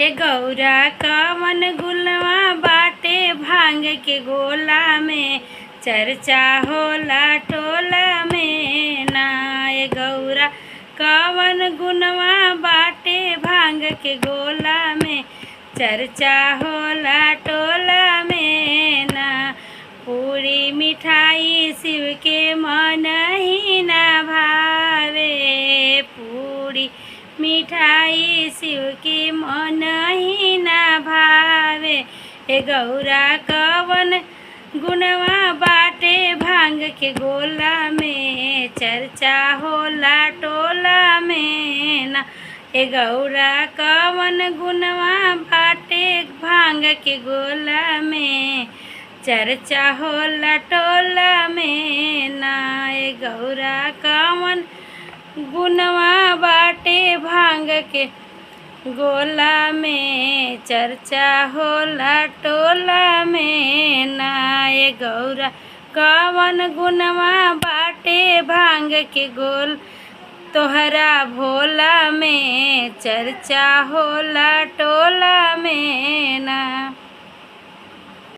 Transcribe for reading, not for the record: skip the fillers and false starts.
ए गौरा कवन गुलवा बाटे भांग के गोला में, चर्चा होला टोला में ना। ए गौरा कवन गुनवा बाटे भांग के गोला में, चर्चा होला टोला में ना। पूरी मिठाई शिव के मन ही ना भावे, पूरी मिठाई शिव के मन ही ना भावे। ए गौरा कवन गुनवा बाटे भांग के गोला में, चर्चा होला टोला में ना। ए गौरा कवन गुनवा बाटे भांग के गोला में, चर्चा होला टोला में ना। ए गौरा कवन गुनवा बाटे भांग के गोला में, चर्चा होला टोला में ना। ए गौरा कवन गुनवा बाटे भांग के गोल तोहरा भोला में, चर्चा होला टोला में ना।